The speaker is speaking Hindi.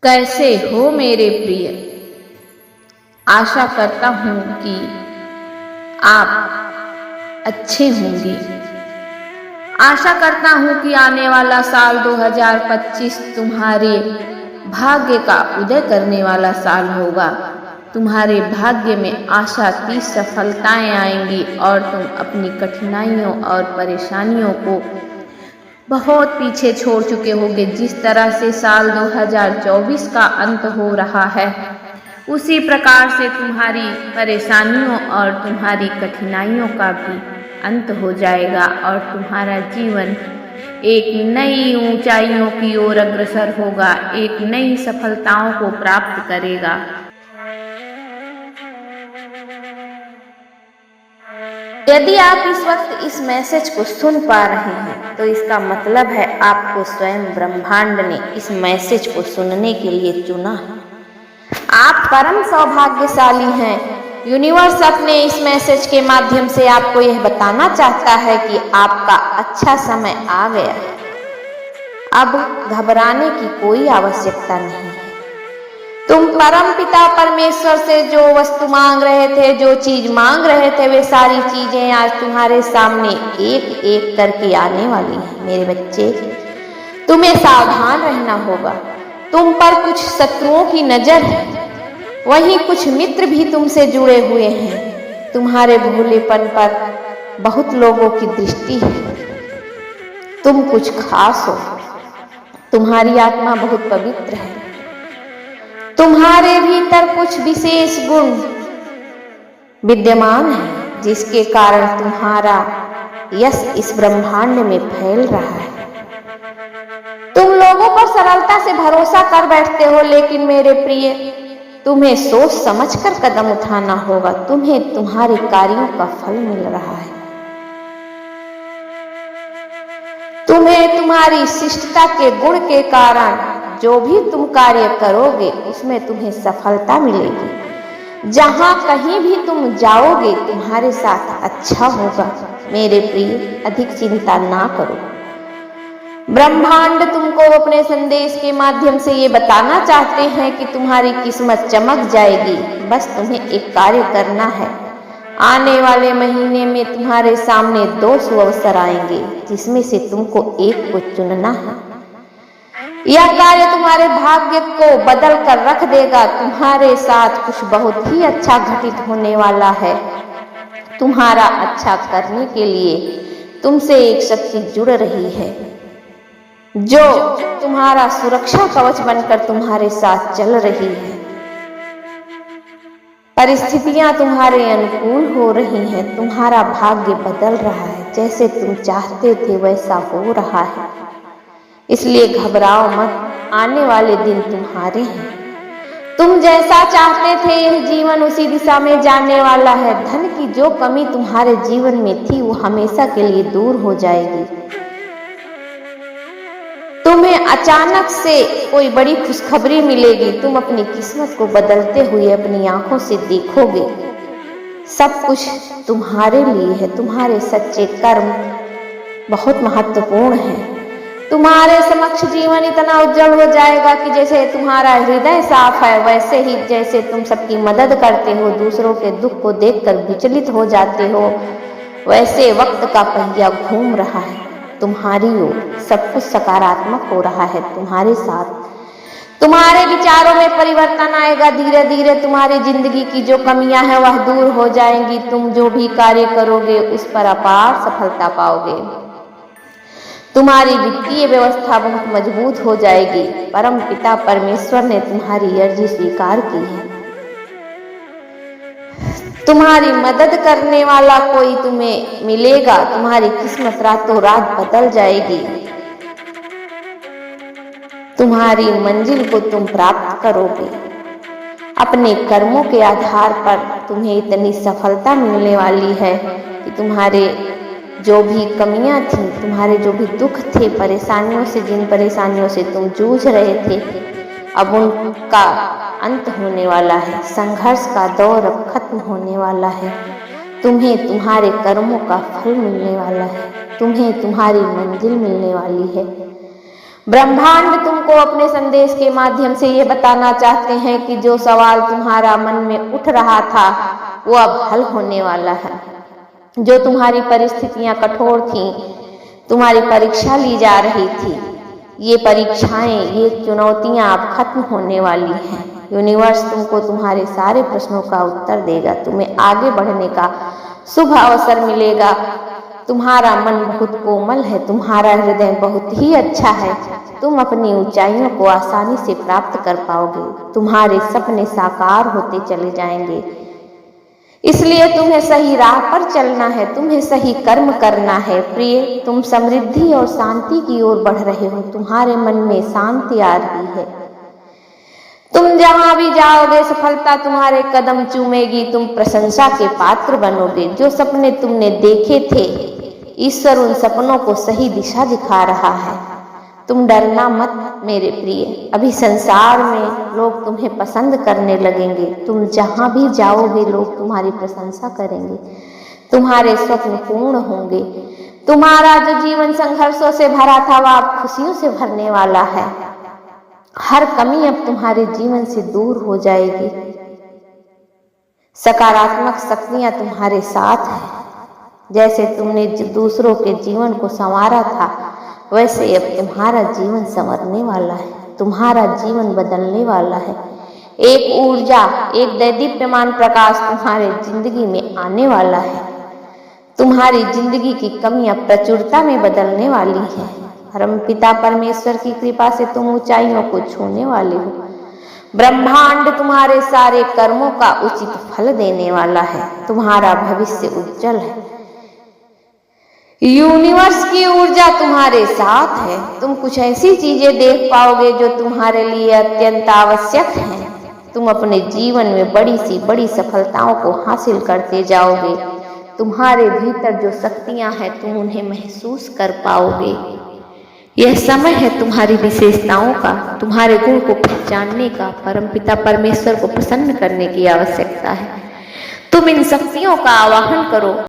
कैसे हो मेरे प्रिय। आशा करता हूँ कि आप अच्छे होंगे। आशा करता हूँ कि आने वाला साल 2025 तुम्हारे भाग्य का उदय करने वाला साल होगा। तुम्हारे भाग्य में आशातीत सफलताएं आएंगी और तुम अपनी कठिनाइयों और परेशानियों को बहुत पीछे छोड़ चुके होंगे। जिस तरह से साल 2024 का अंत हो रहा है, उसी प्रकार से तुम्हारी परेशानियों और तुम्हारी कठिनाइयों का भी अंत हो जाएगा और तुम्हारा जीवन एक नई ऊंचाइयों की ओर अग्रसर होगा, एक नई सफलताओं को प्राप्त करेगा। यदि आप इस वक्त इस मैसेज को सुन पा रहे हैं तो इसका मतलब है आपको स्वयं ब्रह्मांड ने इस मैसेज को सुनने के लिए चुना है। आप परम सौभाग्यशाली हैं। यूनिवर्स अपने इस मैसेज के माध्यम से आपको यह बताना चाहता है कि आपका अच्छा समय आ गया है। अब घबराने की कोई आवश्यकता नहीं है। तुम परम पिता परमेश्वर से जो वस्तु मांग रहे थे, जो चीज मांग रहे थे, वे सारी चीजें आज तुम्हारे सामने एक एक करके आने वाली हैं। मेरे बच्चे, तुम्हें सावधान रहना होगा। तुम पर कुछ शत्रुओं की नजर है, वहीं कुछ मित्र भी तुमसे जुड़े हुए हैं। तुम्हारे भोलेपन पर बहुत लोगों की दृष्टि है। तुम कुछ खास हो। तुम्हारी आत्मा बहुत पवित्र है। तुम्हारे भीतर कुछ विशेष गुण विद्यमान है, जिसके कारण तुम्हारा यश इस ब्रह्मांड में फैल रहा है। तुम लोगों पर सरलता से भरोसा कर बैठते हो, लेकिन मेरे प्रिय, तुम्हें सोच समझकर कदम उठाना होगा। तुम्हें तुम्हारे कार्यों का फल मिल रहा है। तुम्हें तुम्हारी शिष्टता के गुण के कारण जो भी तुम कार्य करोगे उसमें तुम्हें सफलता मिलेगी। जहां कहीं भी तुम जाओगे तुम्हारे साथ अच्छा होगा। मेरे प्रिय, अधिक चिंता ना करो। ब्रह्मांड तुमको अपने संदेश के माध्यम से ये बताना चाहते हैं कि तुम्हारी किस्मत चमक जाएगी। बस तुम्हें एक कार्य करना है। आने वाले महीने में तुम्हारे सामने 2 सुअवसर आएंगे, जिसमें से तुमको एक को चुनना है। यह कार्य तुम्हारे भाग्य को बदल कर रख देगा। तुम्हारे साथ कुछ बहुत ही अच्छा घटित होने वाला है। तुम्हारा अच्छा करने के लिए तुमसे एक शक्ति जुड़ रही है, जो तुम्हारा सुरक्षा कवच बनकर तुम्हारे साथ चल रही है। परिस्थितियां तुम्हारे अनुकूल हो रही हैं। तुम्हारा भाग्य बदल रहा है। जैसे तुम चाहते थे वैसा हो रहा है। इसलिए घबराओ मत। आने वाले दिन तुम्हारे हैं। तुम जैसा चाहते थे यह जीवन उसी दिशा में जाने वाला है। धन की जो कमी तुम्हारे जीवन में थी वो हमेशा के लिए दूर हो जाएगी। तुम्हें अचानक से कोई बड़ी खुशखबरी मिलेगी। तुम अपनी किस्मत को बदलते हुए अपनी आंखों से देखोगे। सब कुछ तुम्हारे लिए है। तुम्हारे सच्चे कर्म बहुत महत्वपूर्ण है। तुम्हारे समक्ष जीवन इतना उज्जवल हो जाएगा कि जैसे तुम्हारा हृदय साफ है, वैसे ही जैसे तुम सबकी मदद करते हो, दूसरों के दुख को देखकर विचलित हो जाते हो, वैसे वक्त का पहिया घूम रहा है तुम्हारी ओर। सब कुछ सकारात्मक हो रहा है तुम्हारे साथ। तुम्हारे विचारों में परिवर्तन आएगा। धीरे धीरे तुम्हारी जिंदगी की जो कमियां हैं वह दूर हो जाएंगी। तुम जो भी कार्य करोगे उस पर अपार सफलता पाओगे। तुम्हारी वित्तीय व्यवस्था बहुत मजबूत हो जाएगी। परम पिता परमेश्वर ने तुम्हारी अर्जी स्वीकार की है। तुम्हारी मदद करने वाला कोई तुम्हें मिलेगा। तुम्हारी किस्मत रातों रात बदल जाएगी। तुम्हारी मंजिल को तुम प्राप्त करोगे। अपने कर्मों के आधार पर तुम्हें इतनी सफलता मिलने वाली है कि तुम्हारे जो भी कमियां थी, तुम्हारे जो भी दुख थे, परेशानियों से, जिन परेशानियों से तुम जूझ रहे थे, अब उनका अंत होने वाला है। संघर्ष का दौर अब खत्म होने वाला है। तुम्हें तुम्हारे कर्मों का फल मिलने वाला है। तुम्हें तुम्हारी मंजिल मिलने वाली है। ब्रह्मांड तुमको अपने संदेश के माध्यम से ये बताना चाहते हैं कि जो सवाल तुम्हारा मन में उठ रहा था वो अब हल होने वाला है। जो तुम्हारी परिस्थितियां कठोर थीं, तुम्हारी परीक्षा ली जा रही थी, ये परीक्षाएं, ये चुनौतियां अब खत्म होने वाली हैं। यूनिवर्स तुमको तुम्हारे सारे प्रश्नों का उत्तर देगा। तुम्हें आगे बढ़ने का शुभ अवसर मिलेगा। तुम्हारा मन बहुत कोमल है, तुम्हारा हृदय बहुत ही अच्छा है। तुम अपनी ऊंचाइयों को आसानी से प्राप्त कर पाओगे। तुम्हारे सपने साकार होते चले जाएंगे। इसलिए तुम्हें सही राह पर चलना है, तुम्हें सही कर्म करना है। प्रिय, तुम समृद्धि और शांति की ओर बढ़ रहे हो। तुम्हारे मन में शांति आ रही है। तुम जहां भी जाओगे सफलता तुम्हारे कदम चूमेगी। तुम प्रशंसा के पात्र बनोगे। जो सपने तुमने देखे थे, ईश्वर उन सपनों को सही दिशा दिखा रहा है। तुम डरना मत मेरे प्रिय। अभी संसार में लोग तुम्हें पसंद करने लगेंगे। तुम जहां भी जाओगे लोग तुम्हारी प्रशंसा करेंगे। तुम्हारे स्वप्न पूर्ण होंगे। तुम्हारा जो जीवन संघर्षों से भरा था वह अब खुशियों से भरने वाला है। हर कमी अब तुम्हारे जीवन से दूर हो जाएगी। सकारात्मक शक्तियां तुम्हारे साथ हैं। जैसे तुमने दूसरों के जीवन को संवारा था, वैसे अब तुम्हारा जीवन संवरने वाला है। तुम्हारा जीवन बदलने वाला है। एक ऊर्जा, एक दैदीप्यमान प्रकाश तुम्हारे जिंदगी में आने वाला है। तुम्हारी जिंदगी की कमियां प्रचुरता में बदलने वाली हैं। परमपिता परमेश्वर की कृपा से तुम ऊंचाइयों को छूने वाले हो। ब्रह्मांड तुम्हारे सारे कर्मों का उचित फल देने वाला है। तुम्हारा भविष्य उज्जवल है। यूनिवर्स की ऊर्जा तुम्हारे साथ है। तुम कुछ ऐसी चीजें देख पाओगे जो तुम्हारे लिए अत्यंत आवश्यक हैं। तुम अपने जीवन में बड़ी सी बड़ी सफलताओं को हासिल करते जाओगे। तुम्हारे भीतर जो शक्तियां हैं तुम उन्हें महसूस कर पाओगे। यह समय है तुम्हारी विशेषताओं का, तुम्हारे गुण को पहचानने का। परमपिता परमेश्वर को प्रसन्न करने की आवश्यकता है। तुम इन शक्तियों का आवाहन करो।